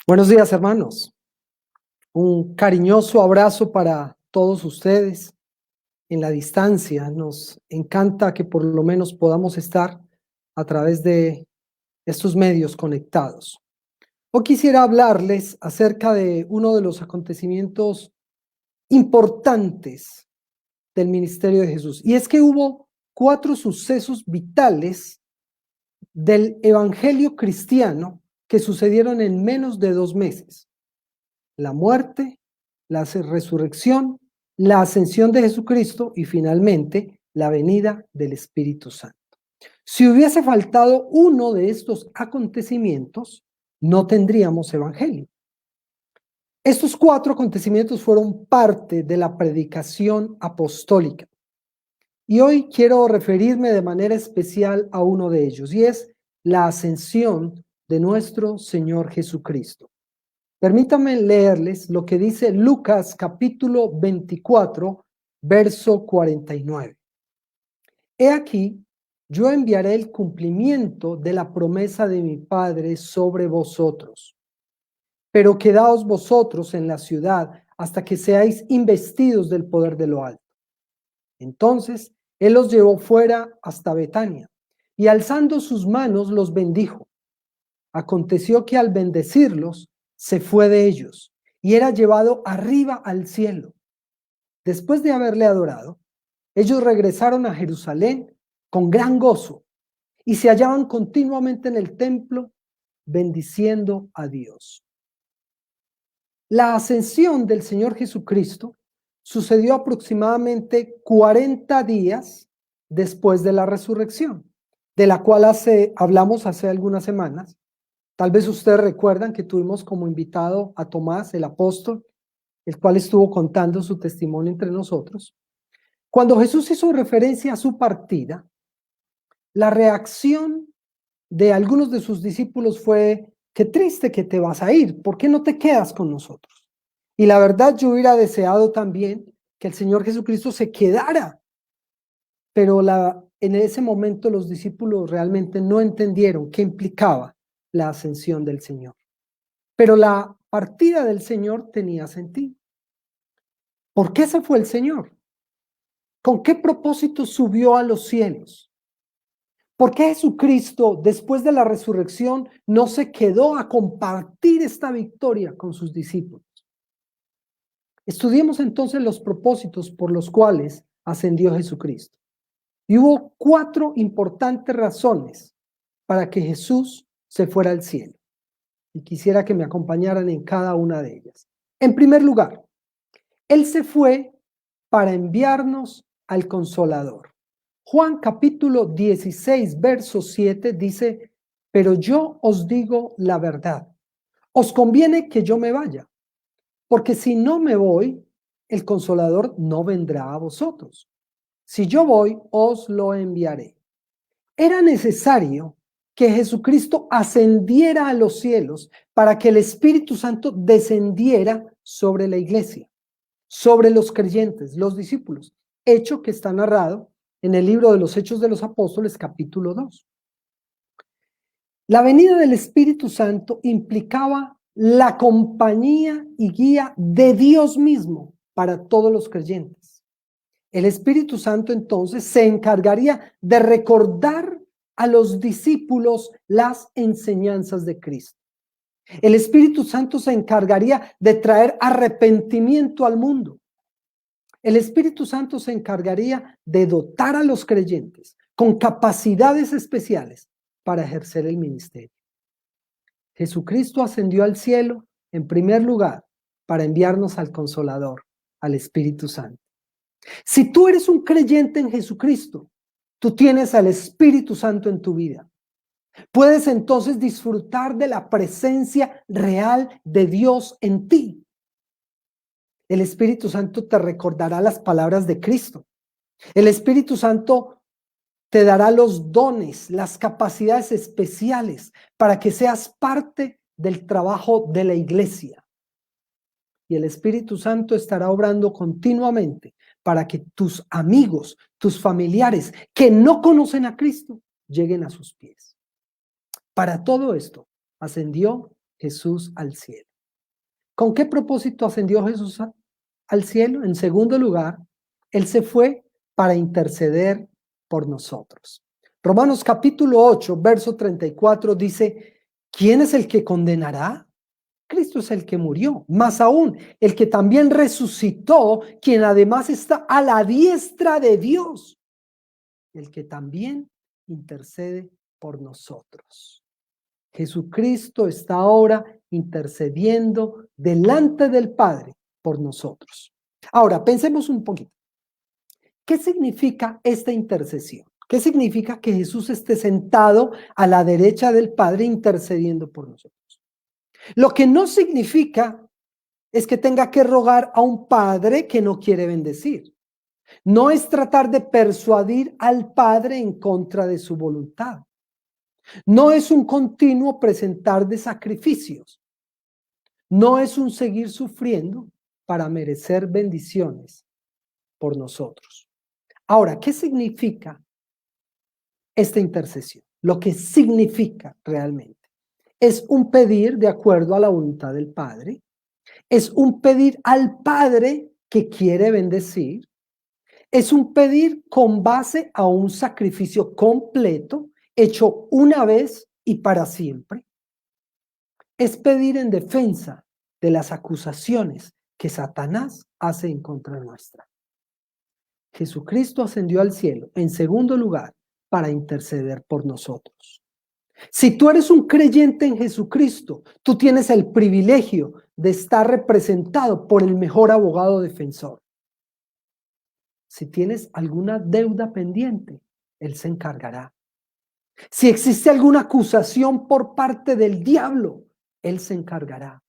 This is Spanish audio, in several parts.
Buenos días, hermanos. Un cariñoso abrazo para todos ustedes en la distancia. Nos encanta que por lo menos podamos estar a través de estos medios conectados. Hoy quisiera hablarles acerca de uno de los acontecimientos importantes del ministerio de Jesús. Y es que hubo 4 sucesos vitales del evangelio cristiano que sucedieron en menos de 2 meses. La muerte, la resurrección, la ascensión de Jesucristo y finalmente la venida del Espíritu Santo. Si hubiese faltado uno de estos acontecimientos, no tendríamos evangelio. Estos 4 acontecimientos fueron parte de la predicación apostólica. Y hoy quiero referirme de manera especial a uno de ellos, y es la ascensión de nuestro Señor Jesucristo. Permítanme leerles lo que dice Lucas capítulo 24, verso 49. He aquí, yo enviaré el cumplimiento de la promesa de mi Padre sobre vosotros. Pero quedaos vosotros en la ciudad hasta que seáis investidos del poder de lo alto. Entonces, él los llevó fuera hasta Betania, y alzando sus manos los bendijo. Aconteció que al bendecirlos, se fue de ellos y era llevado arriba al cielo. Después de haberle adorado, ellos regresaron a Jerusalén con gran gozo y se hallaban continuamente en el templo bendiciendo a Dios. La ascensión del Señor Jesucristo sucedió aproximadamente 40 días después de la resurrección, de la cual hablamos hace algunas semanas. Tal vez ustedes recuerdan que tuvimos como invitado a Tomás, el apóstol, el cual estuvo contando su testimonio entre nosotros. Cuando Jesús hizo referencia a su partida, la reacción de algunos de sus discípulos fue: qué triste que te vas a ir, ¿por qué no te quedas con nosotros? Y la verdad, yo hubiera deseado también que el Señor Jesucristo se quedara, pero en ese momento los discípulos realmente no entendieron qué implicaba la ascensión del Señor. Pero la partida del Señor tenía sentido. ¿Por qué se fue el Señor? ¿Con qué propósito subió a los cielos? ¿Por qué Jesucristo, después de la resurrección, no se quedó a compartir esta victoria con sus discípulos? Estudiemos entonces los propósitos por los cuales ascendió Jesucristo. Y hubo 4 importantes razones para que Jesús se fuera al cielo. Y quisiera que me acompañaran en cada una de ellas. En primer lugar, Él se fue para enviarnos al Consolador. Juan capítulo 16, verso 7 dice: pero yo os digo la verdad, os conviene que yo me vaya, porque si no me voy, el Consolador no vendrá a vosotros. Si yo voy, os lo enviaré. Era necesario que Jesucristo ascendiera a los cielos para que el Espíritu Santo descendiera sobre la iglesia, sobre los creyentes, los discípulos, hecho que está narrado en el libro de los Hechos de los Apóstoles, capítulo 2. La venida del Espíritu Santo implicaba la compañía y guía de Dios mismo para todos los creyentes. El Espíritu Santo entonces se encargaría de recordar a los discípulos las enseñanzas de Cristo. El Espíritu Santo se encargaría de traer arrepentimiento al mundo. El Espíritu Santo se encargaría de dotar a los creyentes con capacidades especiales para ejercer el ministerio. Jesucristo ascendió al cielo en primer lugar para enviarnos al Consolador, al Espíritu Santo. Si tú eres un creyente en Jesucristo, tú tienes al Espíritu Santo en tu vida. Puedes entonces disfrutar de la presencia real de Dios en ti. El Espíritu Santo te recordará las palabras de Cristo. El Espíritu Santo te dará los dones, las capacidades especiales para que seas parte del trabajo de la iglesia. Y el Espíritu Santo estará obrando continuamente para que tus amigos, tus familiares que no conocen a Cristo, lleguen a sus pies. Para todo esto ascendió Jesús al cielo. ¿Con qué propósito ascendió Jesús al cielo? En segundo lugar, Él se fue para interceder por nosotros. Romanos capítulo 8, verso 34 dice, ¿quién es el que condenará? Cristo es el que murió, más aún, el que también resucitó, quien además está a la diestra de Dios, el que también intercede por nosotros. Jesucristo está ahora intercediendo delante del Padre por nosotros. Ahora, pensemos un poquito. ¿Qué significa esta intercesión? ¿Qué significa que Jesús esté sentado a la derecha del Padre intercediendo por nosotros? Lo que no significa es que tenga que rogar a un padre que no quiere bendecir. No es tratar de persuadir al Padre en contra de su voluntad. No es un continuo presentar de sacrificios. No es un seguir sufriendo para merecer bendiciones por nosotros. Ahora, ¿qué significa esta intercesión? Lo que significa realmente es un pedir de acuerdo a la voluntad del Padre, es un pedir al Padre que quiere bendecir, es un pedir con base a un sacrificio completo, hecho una vez y para siempre. Es pedir en defensa de las acusaciones que Satanás hace en contra nuestra. Jesucristo ascendió al cielo, en segundo lugar, para interceder por nosotros. Si tú eres un creyente en Jesucristo, tú tienes el privilegio de estar representado por el mejor abogado defensor. Si tienes alguna deuda pendiente, Él se encargará. Si existe alguna acusación por parte del diablo, Él se encargará.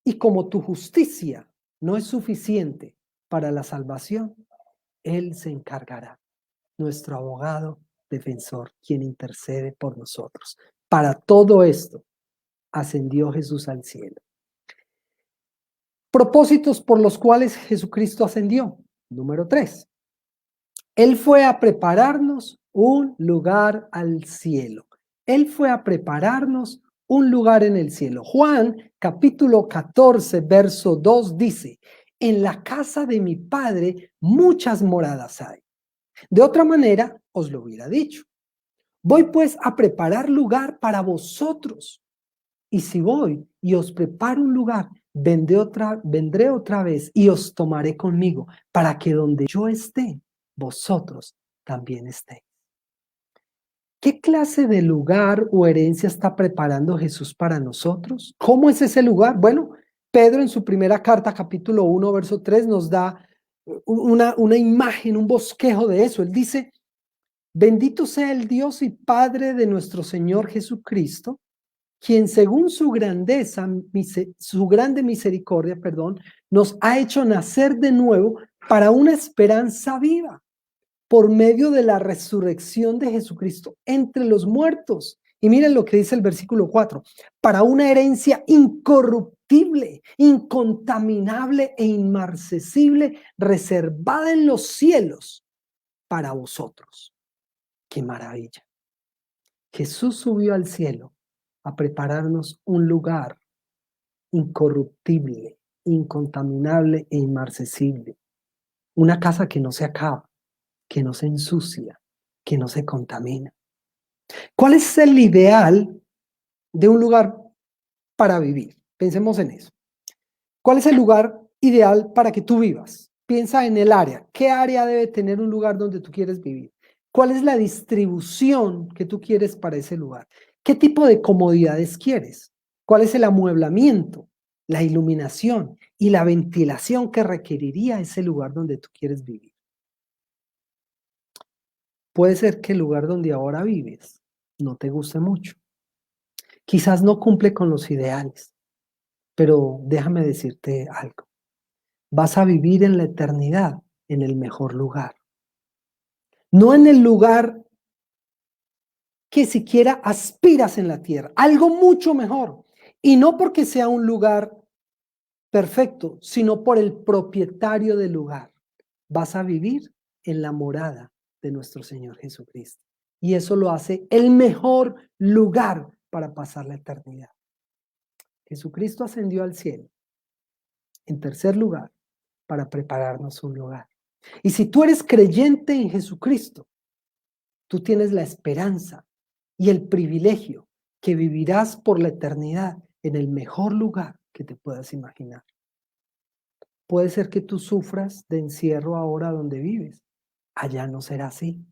Y como tu justicia no es suficiente para la salvación, Él se encargará. Nuestro abogado defensor, quien intercede por nosotros. Para todo esto, ascendió Jesús al cielo. Propósitos por los cuales Jesucristo ascendió. Número 3. Él fue a prepararnos un lugar al cielo. Él fue a prepararnos un lugar en el cielo. Juan capítulo 14, verso 2 dice, en la casa de mi Padre muchas moradas hay. De otra manera, os lo hubiera dicho. Voy pues a preparar lugar para vosotros. Y si voy y os preparo un lugar, vendré otra vez y os tomaré conmigo, para que donde yo esté, vosotros también estéis. ¿Qué clase de lugar o herencia está preparando Jesús para nosotros? ¿Cómo es ese lugar? Bueno, Pedro en su primera carta, capítulo 1, verso 3, nos da una imagen, un bosquejo de eso. Él dice, bendito sea el Dios y Padre de nuestro Señor Jesucristo, quien según su grandeza, su grande misericordia, nos ha hecho nacer de nuevo para una esperanza viva, por medio de la resurrección de Jesucristo entre los muertos. Y miren lo que dice el versículo 4, para una herencia incorruptible, incontaminable e inmarcesible, reservada en los cielos para vosotros. ¡Qué maravilla! Jesús subió al cielo a prepararnos un lugar incorruptible, incontaminable e inmarcesible. Una casa que no se acaba, que no se ensucia, que no se contamina. ¿Cuál es el ideal de un lugar para vivir? Pensemos en eso. ¿Cuál es el lugar ideal para que tú vivas? Piensa en el área. ¿Qué área debe tener un lugar donde tú quieres vivir? ¿Cuál es la distribución que tú quieres para ese lugar? ¿Qué tipo de comodidades quieres? ¿Cuál es el amueblamiento, la iluminación y la ventilación que requeriría ese lugar donde tú quieres vivir? Puede ser que el lugar donde ahora vives no te guste mucho. Quizás no cumple con los ideales, pero déjame decirte algo. Vas a vivir en la eternidad en el mejor lugar. No en el lugar que siquiera aspiras en la tierra, algo mucho mejor. Y no porque sea un lugar perfecto, sino por el propietario del lugar. Vas a vivir en la morada de nuestro Señor Jesucristo. Y eso lo hace el mejor lugar para pasar la eternidad. Jesucristo ascendió al cielo. En tercer lugar, para prepararnos un lugar. Y si tú eres creyente en Jesucristo, tú tienes la esperanza y el privilegio que vivirás por la eternidad en el mejor lugar que te puedas imaginar. Puede ser que tú sufras de encierro ahora donde vives. Allá no será así.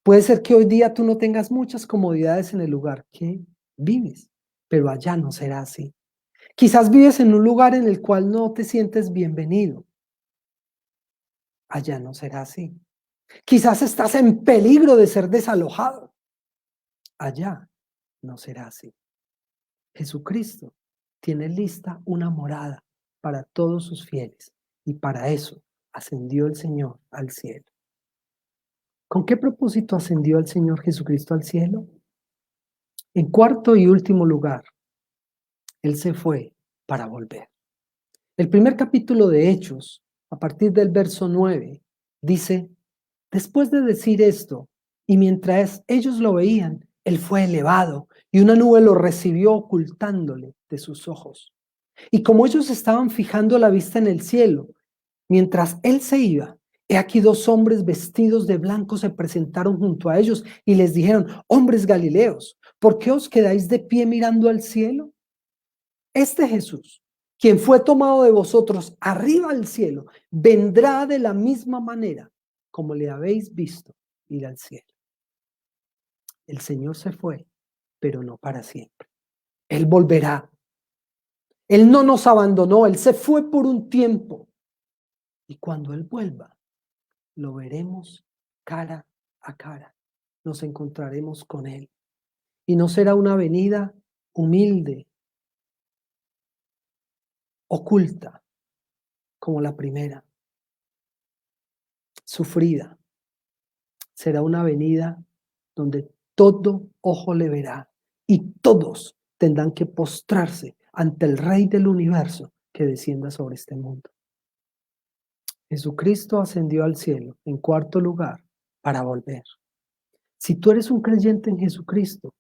Puede ser que hoy día tú no tengas muchas comodidades en el lugar que vives, pero allá no será así. Quizás vives en un lugar en el cual no te sientes bienvenido. Allá no será así. Quizás estás en peligro de ser desalojado. Allá no será así. Jesucristo tiene lista una morada para todos sus fieles y para eso ascendió el Señor al cielo. ¿Con qué propósito ascendió el Señor Jesucristo al cielo? En cuarto y último lugar, Él se fue para volver. El primer capítulo de Hechos, a partir del verso 9, dice: después de decir esto, y mientras ellos lo veían, Él fue elevado, y una nube lo recibió ocultándole de sus ojos. Y como ellos estaban fijando la vista en el cielo, mientras Él se iba, he aquí dos hombres vestidos de blanco se presentaron junto a ellos y les dijeron: hombres galileos, ¿por qué os quedáis de pie mirando al cielo? Este Jesús, quien fue tomado de vosotros arriba al cielo, vendrá de la misma manera como le habéis visto ir al cielo. El Señor se fue, pero no para siempre. Él volverá. Él no nos abandonó, Él se fue por un tiempo. Y cuando Él vuelva, lo veremos cara a cara. Nos encontraremos con Él. Y no será una venida humilde, oculta, como la primera, sufrida. Será una venida donde todo ojo le verá y todos tendrán que postrarse ante el Rey del universo que descienda sobre este mundo. Jesucristo ascendió al cielo en cuarto lugar para volver. Si tú eres un creyente en Jesucristo,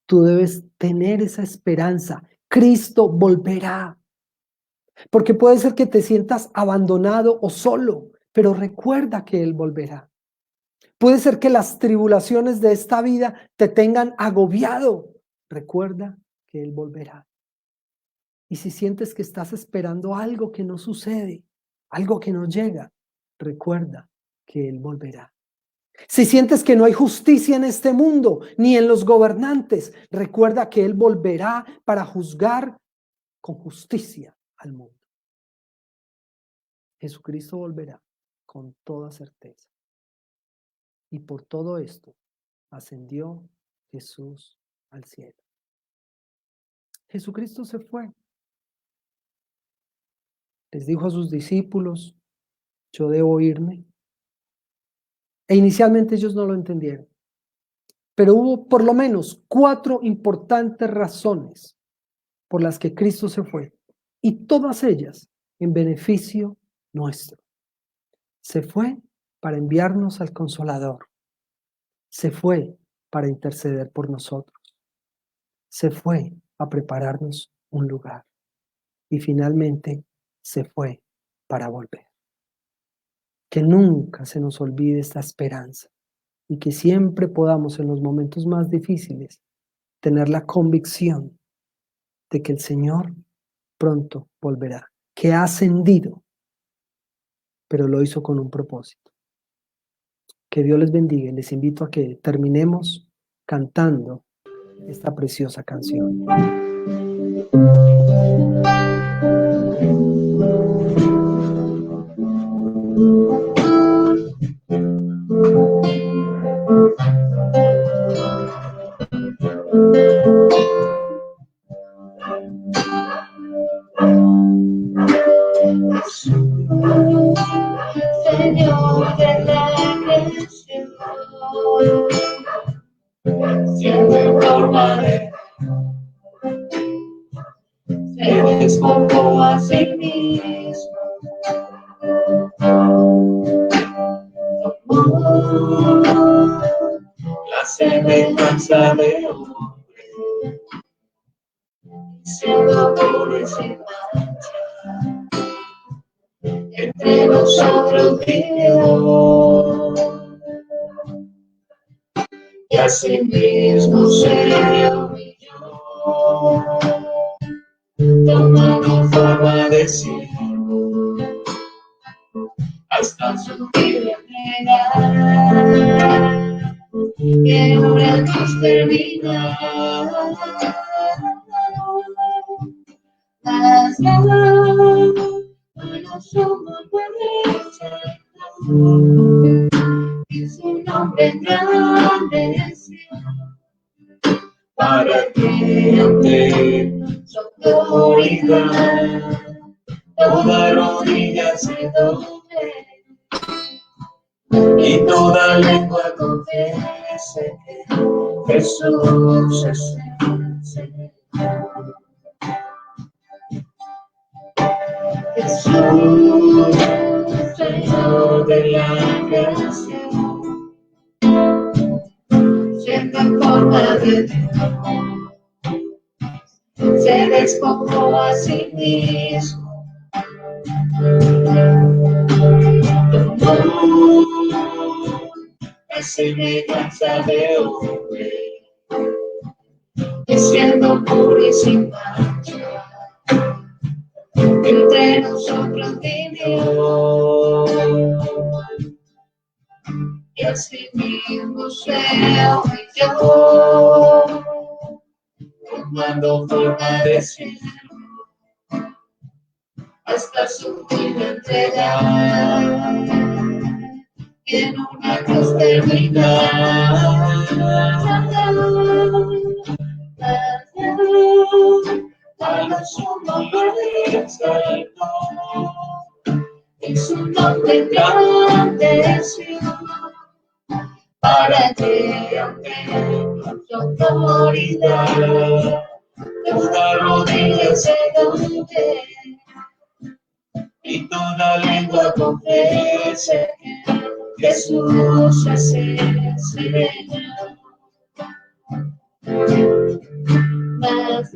tú debes tener esa esperanza. Cristo volverá. Porque puede ser que te sientas abandonado o solo, pero recuerda que Él volverá. Puede ser que las tribulaciones de esta vida te tengan agobiado. Recuerda que Él volverá. Y si sientes que estás esperando algo que no sucede, algo que no llega, recuerda que Él volverá. Si sientes que no hay justicia en este mundo, ni en los gobernantes, recuerda que Él volverá para juzgar con justicia al mundo. Jesucristo volverá con toda certeza. Y por todo esto ascendió Jesús al cielo. Jesucristo se fue. Les dijo a sus discípulos: yo debo irme. E inicialmente ellos no lo entendieron. Pero hubo por lo menos 4 importantes razones por las que Cristo se fue. Y todas ellas en beneficio nuestro. Se fue para enviarnos al Consolador. Se fue para interceder por nosotros. Se fue a prepararnos un lugar. Y finalmente se fue para volver. Que nunca se nos olvide esta esperanza y que siempre podamos en los momentos más difíciles tener la convicción de que el Señor pronto volverá, que ha ascendido, pero lo hizo con un propósito. Que Dios les bendiga y les invito a que terminemos cantando esta preciosa canción. Señor de la creación, siempre formaré, se despojó a sí mismo, tomó la semejanza de hombre, pura y sin mancha. Entre nosotros vivió, y así mismo se humilló, tomando forma de siervo, hasta su vida entregar, que ahora nos termina. Mas no somos buenos, y su nombre engrandeció, para que ante su autoridad toda rodilla se doble y toda lengua confiese que Jesús es el Señor. Jesús, Señor de la creación, siendo en forma de Dios, se despojó a sí mismo, tomó la semejanza de hombre, y siendo puro y sin mancha, entre nosotros vivió, y así mismo se humilló, tomando forma de siervo, hasta su vida entregar, y en una cruz terminar. A la suma lo exaltó, y su nombre engrandeció, para que ante su autoridad toda rodilla se doble y toda lengua confiese que Jesús es el Señor. Mas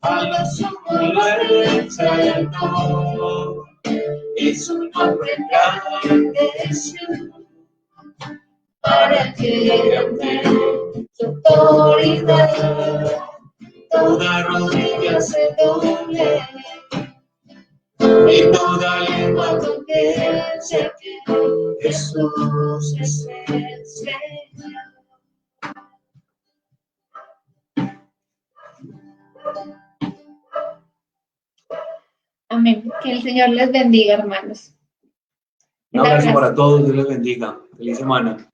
a la suma lo exaltó, y su nombre engrandeció, para que ante su autoridad toda rodilla se doble y toda lengua confiese que Jesús es el Señor. Amén. Que el Señor les bendiga, hermanos. Un abrazo para todos, Dios les bendiga. Feliz semana.